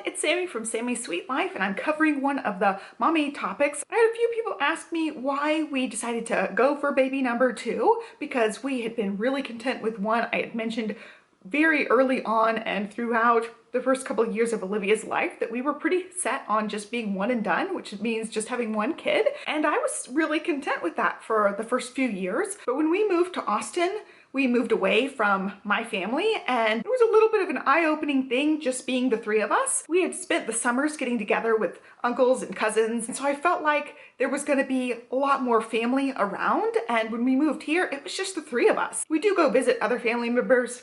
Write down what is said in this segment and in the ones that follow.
it's Sammy from Sammy's Sweet Life, and I'm covering one of the mommy topics. I had a few people ask me why we decided to go for baby number 2, because we had been really content with one. I had mentioned very early on and throughout the first couple of years of Olivia's life that we were pretty set on just being one and done, which means just having one kid. And I was really content with that for the first few years. But when we moved to Austin, we moved away from my family, and it was a little bit of an eye-opening thing just being the 3 of us. We had spent the summers getting together with uncles and cousins, and so I felt like there was going to be a lot more family around, and when we moved here, it was just the 3 of us. We do go visit other family members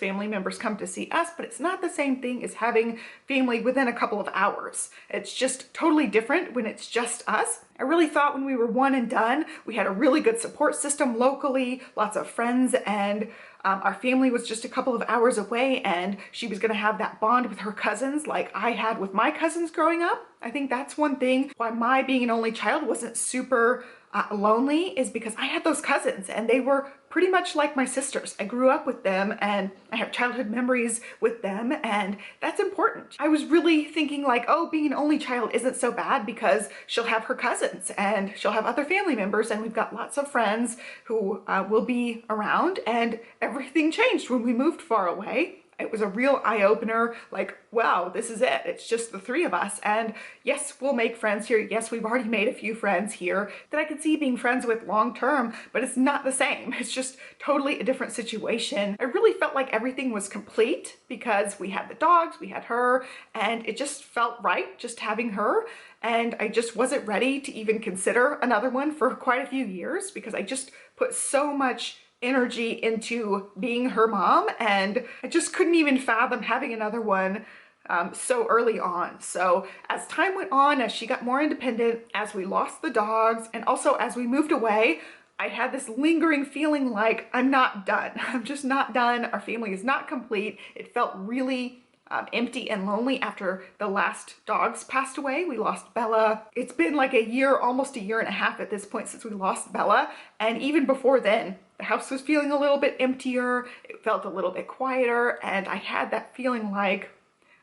come to see us, but it's not the same thing as having family within a couple of hours. It's just totally different when it's just us. I really thought when we were one and done, we had a really good support system locally, lots of friends, and our family was just a couple of hours away, and she was gonna have that bond with her cousins like I had with my cousins growing up. I think that's one thing why my being an only child wasn't super lonely, is because I had those cousins and they were pretty much like my sisters. I grew up with them and I have childhood memories with them, and that's important. I was really thinking like, oh, being an only child isn't so bad because she'll have her cousins and she'll have other family members, and we've got lots of friends who will be around. And everything changed when we moved far away. It was a real eye-opener, like, wow, this is it. It's just the 3 of us. And yes, we'll make friends here. Yes, we've already made a few friends here that I could see being friends with long term, but it's not the same. It's just totally a different situation. I really felt like everything was complete because we had the dogs, we had her, and it just felt right just having her. And I just wasn't ready to even consider another one for quite a few years because I just put so much energy into being her mom, and I just couldn't even fathom having another one so early on. So as time went on, as she got more independent, as we lost the dogs, and also as we moved away, I had this lingering feeling like I'm not done. I'm just not done. Our family is not complete. It felt really empty and lonely after the last dogs passed away. We lost Bella. It's been like a year, almost a year and a half at this point since we lost Bella. And even before then, the house was feeling a little bit emptier. It felt a little bit quieter. And I had that feeling like,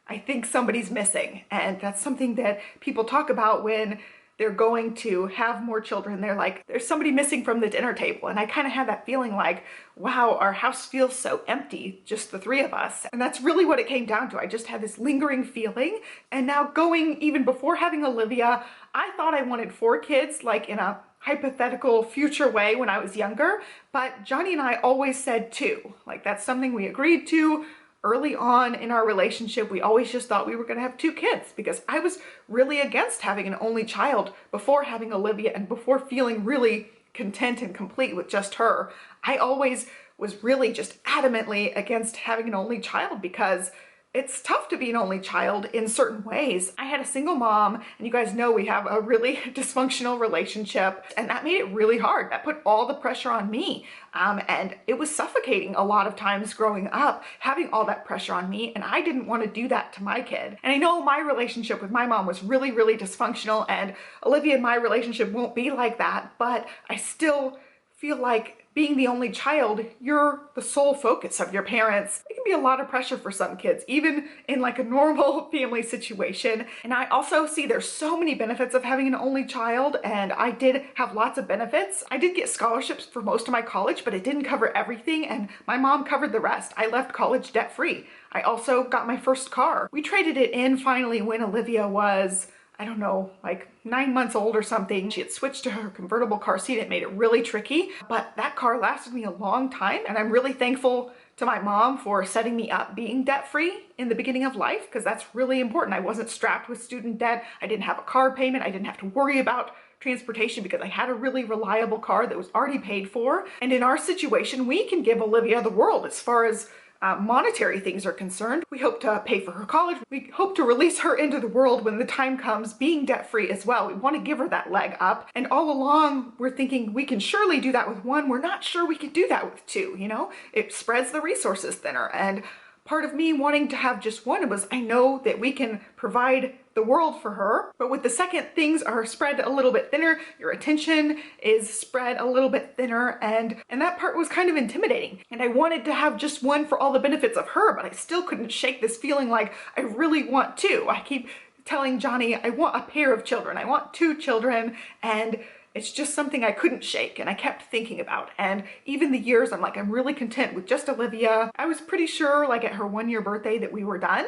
I think somebody's missing. And that's something that people talk about when they're going to have more children. They're like, there's somebody missing from the dinner table. And I kind of had that feeling like, wow, our house feels so empty, just the 3 of us. And that's really what it came down to. I just had this lingering feeling. And now going even before having Olivia, I thought I wanted 4 kids, like in a hypothetical future way when I was younger. But Johnny and I always said 2. Like that's something we agreed to. Early on in our relationship, we always just thought we were going to have 2 kids because I was really against having an only child before having Olivia and before feeling really content and complete with just her. I always was really just adamantly against having an only child because it's tough to be an only child in certain ways. I had a single mom, and you guys know we have a really dysfunctional relationship, and that made it really hard. That put all the pressure on me, and it was suffocating a lot of times growing up, having all that pressure on me, and I didn't want to do that to my kid. And I know my relationship with my mom was really, really dysfunctional, and Olivia and my relationship won't be like that, but I still feel like being the only child, you're the sole focus of your parents. It can be a lot of pressure for some kids, even in like a normal family situation. And I also see there's so many benefits of having an only child, and I did have lots of benefits. I did get scholarships for most of my college, but it didn't cover everything, and my mom covered the rest. I left college debt-free. I also got my first car. We traded it in finally when Olivia was, I don't know, like 9 months old or something. She had switched to her convertible car seat. It made it really tricky, but that car lasted me a long time. And I'm really thankful to my mom for setting me up being debt-free in the beginning of life, because that's really important. I wasn't strapped with student debt. I didn't have a car payment. I didn't have to worry about transportation because I had a really reliable car that was already paid for. And in our situation, we can give Olivia the world as far as monetary things are concerned. We hope to pay for her college. We hope to release her into the world when the time comes, being debt-free as well. We want to give her that leg up. And all along, we're thinking we can surely do that with 1. We're not sure we could do that with 2, you know? It spreads the resources thinner. And part of me wanting to have just 1 was I know that we can provide the the world for her. But with the second, things are spread a little bit thinner. Your attention is spread a little bit thinner, and that part was kind of intimidating. And I wanted to have just one for all the benefits of her, but I still couldn't shake this feeling like I really want two. I keep telling Johnny, I want a pair of children. I want 2 children, and it's just something I couldn't shake, and I kept thinking about. And even the years, I'm like, I'm really content with just Olivia. I was pretty sure like at her 1-year birthday that we were done,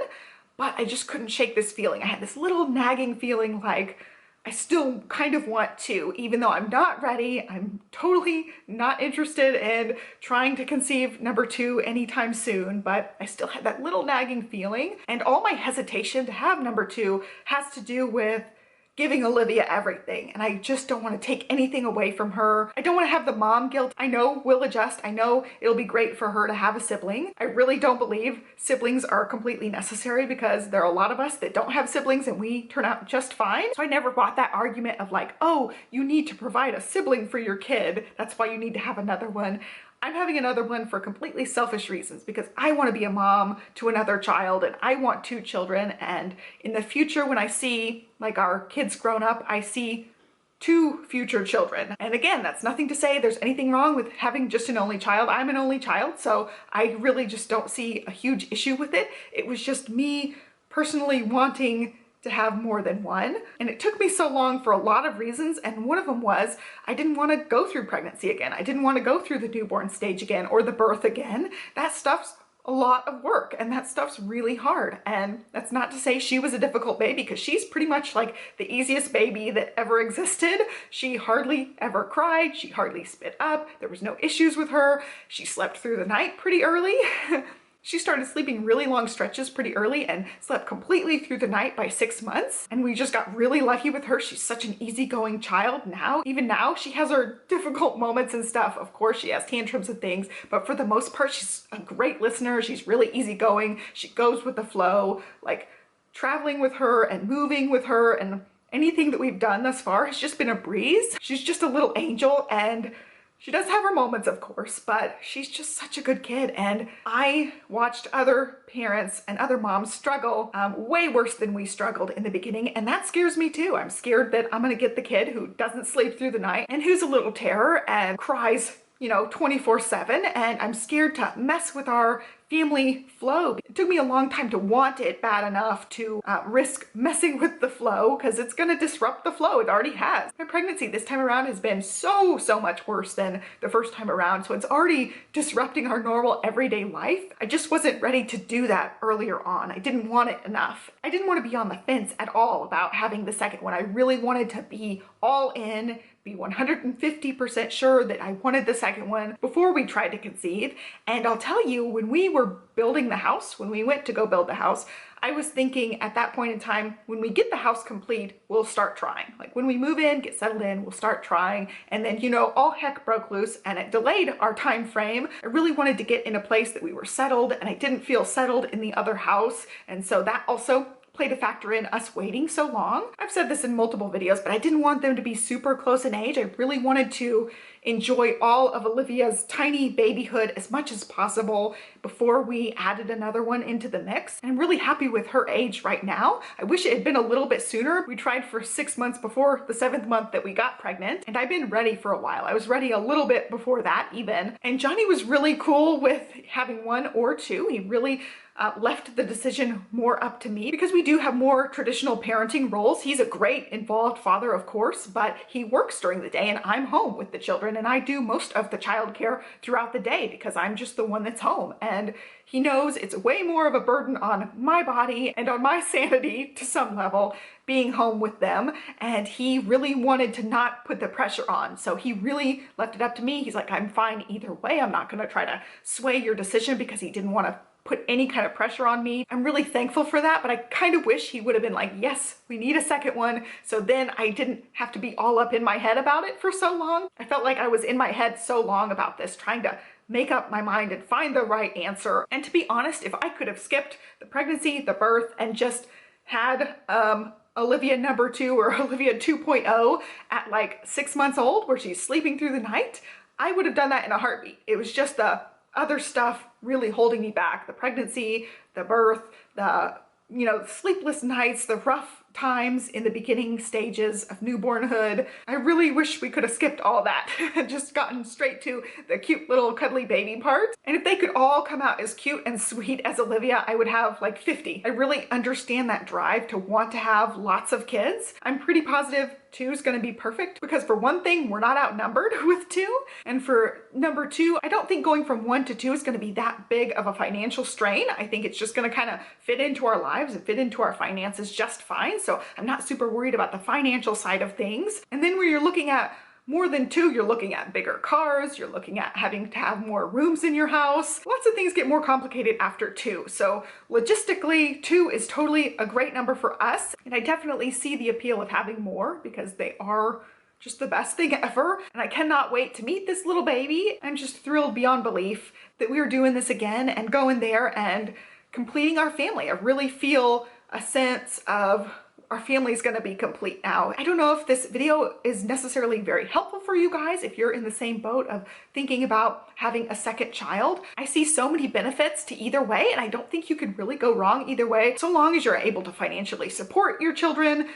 but I just couldn't shake this feeling. I had this little nagging feeling like I still kind of want to, even though I'm not ready. I'm totally not interested in trying to conceive number 2 anytime soon, but I still had that little nagging feeling. And all my hesitation to have number 2 has to do with giving Olivia everything, and I just don't want to take anything away from her. I don't want to have the mom guilt. I know we'll adjust. I know it'll be great for her to have a sibling. I really don't believe siblings are completely necessary, because there are a lot of us that don't have siblings and we turn out just fine. So I never bought that argument of like, oh, you need to provide a sibling for your kid, that's why you need to have another one. I'm having another one for completely selfish reasons, because I want to be a mom to another child, and I want 2 children. And in the future, when I see like our kids grown up, I see 2 future children. And again, that's nothing to say there's anything wrong with having just an only child. I'm an only child, so I really just don't see a huge issue with it. It was just me personally wanting to have more than one. And it took me so long for a lot of reasons, and one of them was I didn't want to go through pregnancy again. I didn't want to go through the newborn stage again or the birth again. That stuff's a lot of work, and that stuff's really hard. And that's not to say she was a difficult baby, because she's pretty much like the easiest baby that ever existed. She hardly ever cried. She hardly spit up. There was no issues with her. She slept through the night pretty early. She started sleeping really long stretches pretty early and slept completely through the night by 6 months. And we just got really lucky with her. She's such an easygoing child now. Even now, she has her difficult moments and stuff. Of course, she has tantrums and things, but for the most part, she's a great listener. She's really easygoing. She goes with the flow. Like, traveling with her and moving with her and anything that we've done thus far has just been a breeze. She's just a little angel, and she does have her moments, of course, but she's just such a good kid. And I watched other parents and other moms struggle way worse than we struggled in the beginning, and that scares me too. I'm scared that I'm gonna get the kid who doesn't sleep through the night and who's a little terror and cries, you know, 24/7, and I'm scared to mess with our family flow. It took me a long time to want it bad enough to risk messing with the flow, because it's gonna disrupt the flow. It already has. My pregnancy this time around has been so much worse than the first time around, so it's already disrupting our normal everyday life. I just wasn't ready to do that earlier on. I didn't want it enough. I didn't want to be on the fence at all about having the second one. I really wanted to be all in, be 150% sure that I wanted the second one before we tried to conceive. And I'll tell you, when we were building the house, when we went to go build the house, I was thinking at that point in time, when we get the house complete, we'll start trying. Like when we move in, get settled in, we'll start trying. And then, you know, all heck broke loose and it delayed our time frame. I really wanted to get in a place that we were settled, and I didn't feel settled in the other house. And so that also played a factor in us waiting so long. I've said this in multiple videos, but I didn't want them to be super close in age. I really wanted to enjoy all of Olivia's tiny babyhood as much as possible before we added another one into the mix. And I'm really happy with her age right now. I wish it had been a little bit sooner. We tried for 6 months before the 7th month that we got pregnant, and I've been ready for a while. I was ready a little bit before that even. And Johnny was really cool with having 1 or 2. He really left the decision more up to me, because we do have more traditional parenting roles. He's a great involved father, of course, but he works during the day and I'm home with the children, and I do most of the childcare throughout the day because I'm just the one that's home. And he knows it's way more of a burden on my body and on my sanity to some level being home with them, and he really wanted to not put the pressure on. So he really left it up to me. He's like, I'm fine either way. I'm not going to try to sway your decision, because he didn't want to put any kind of pressure on me. I'm really thankful for that, but I kind of wish he would have been like, yes, we need a second one, so then I didn't have to be all up in my head about it for so long. I felt like I was in my head so long about this, trying to make up my mind and find the right answer. And to be honest, if I could have skipped the pregnancy, the birth, and just had Olivia number 2 or Olivia 2.0 at like 6 months old, where she's sleeping through the night, I would have done that in a heartbeat. It was just the other stuff really holding me back. The pregnancy, the birth, the, you know, sleepless nights, the rough times in the beginning stages of newbornhood. I really wish we could have skipped all that and just gotten straight to the cute little cuddly baby part. And if they could all come out as cute and sweet as Olivia, I would have like 50. I really understand that drive to want to have lots of kids. I'm pretty positive 2 is going to be perfect because for one thing, we're not outnumbered with 2. And for number 2, I don't think going from 1 to 2 is going to be that big of a financial strain. I think it's just going to kind of fit into our lives and fit into our finances just fine. So I'm not super worried about the financial side of things. And then when you're looking at more than 2, you're looking at bigger cars, you're looking at having to have more rooms in your house. Lots of things get more complicated after 2. So logistically, 2 is totally a great number for us. And I definitely see the appeal of having more because they are just the best thing ever. And I cannot wait to meet this little baby. I'm just thrilled beyond belief that we are doing this again and going there and completing our family. I really feel a sense of our family is going to be complete now. I don't know if this video is necessarily very helpful for you guys if you're in the same boat of thinking about having a second child. I see so many benefits to either way, and I don't think you could really go wrong either way, so long as you're able to financially support your children.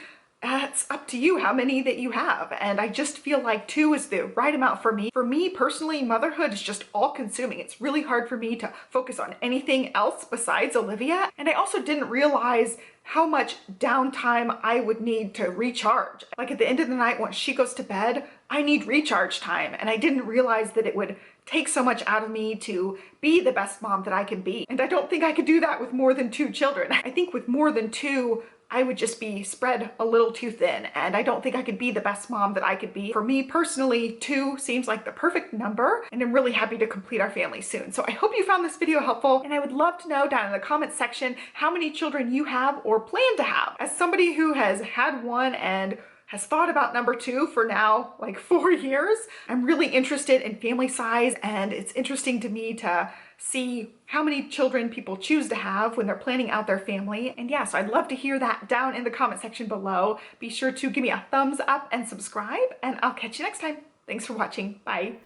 It's up to you how many that you have. And I just feel like 2 is the right amount for me. For me personally, motherhood is just all consuming. It's really hard for me to focus on anything else besides Olivia. And I also didn't realize how much downtime I would need to recharge. Like at the end of the night, once she goes to bed, I need recharge time. And I didn't realize that it would take so much out of me to be the best mom that I can be. And I don't think I could do that with more than 2 children. I think with more than 2, I would just be spread a little too thin, and I don't think I could be the best mom that I could be. For me personally, 2 seems like the perfect number, and I'm really happy to complete our family soon. So I hope you found this video helpful, and I would love to know down in the comments section how many children you have or plan to have. As somebody who has had one and has thought about number 2 for now like 4 years, I'm really interested in family size, and it's interesting to me to see how many children people choose to have when they're planning out their family. And yeah, so I'd love to hear that down in the comment section below. Be sure to give me a thumbs up and subscribe, and I'll catch you next time. Thanks for watching. Bye.